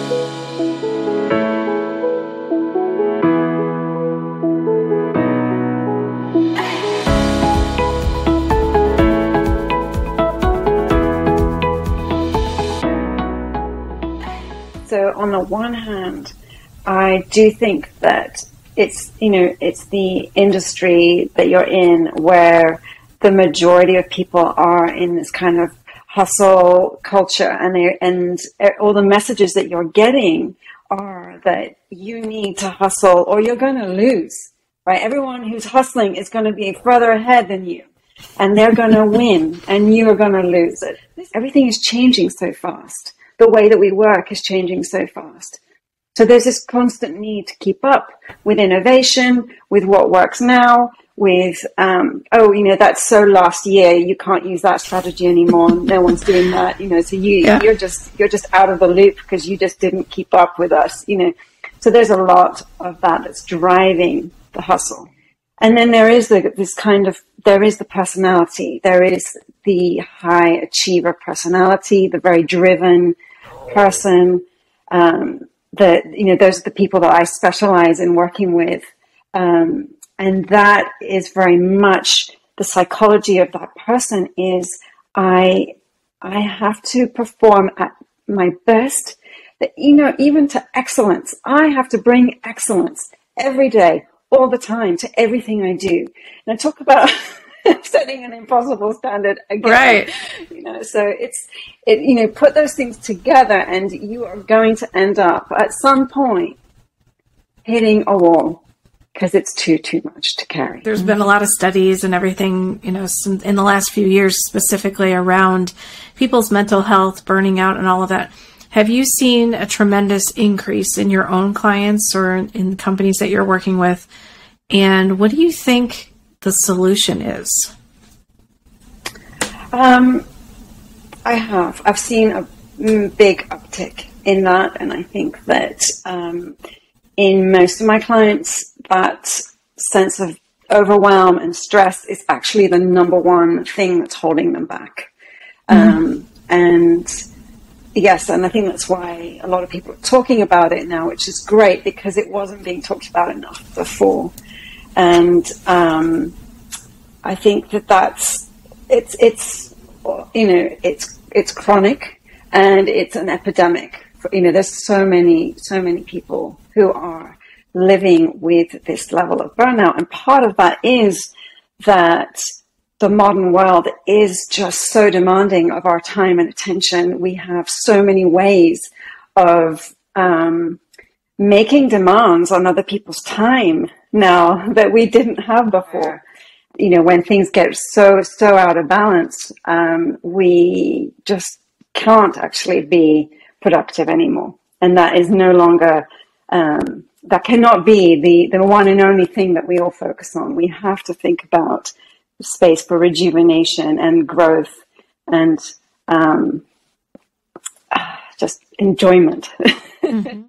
So on the one hand, I do think that it's the industry that you're in where the majority of people are in this kind of hustle culture, and all the messages that you're getting are that you need to hustle or you're going to lose, right? Everyone who's hustling is going to be further ahead than you, and they're going to win and you are going to lose it. Everything is changing so fast. The way that we work is changing so fast. So there's this constant need to keep up with innovation, with what works now, with, that's so last year, you can't use that strategy anymore. No one's doing that, so you're just out of the loop because you just didn't keep up with us, So there's a lot of that that's driving the hustle. And then there is there is the personality, there is the high achiever personality, the very driven person, those are the people that I specialize in working with. And that is very much the psychology of that person is I have to perform at my best, even to excellence. I have to bring excellence every day, all the time, to everything I do. And I talk about setting an impossible standard again. Right. So put those things together and you are going to end up at some point hitting a wall because it's too much to carry. There's been a lot of studies and everything, in the last few years, specifically around people's mental health, burning out and all of that. Have you seen a tremendous increase in your own clients or in companies that you're working with? And what do you think the solution is? I have. I've seen a big uptick in that. And I think that in most of my clients, that sense of overwhelm and stress is actually the number one thing that's holding them back. And yes, and I think that's why a lot of people are talking about it now, which is great because it wasn't being talked about enough before. And I think it's chronic and it's an epidemic. There's so many people who are living with this level of burnout, and part of that is that the modern world is just so demanding of our time and attention. We have so many ways of making demands on other people's time now that we didn't have before. When things get so out of balance, we just can't actually be productive anymore. And that is no longer, that cannot be the one and only thing that we all focus on. We have to think about space for rejuvenation and growth and just enjoyment. Mm-hmm.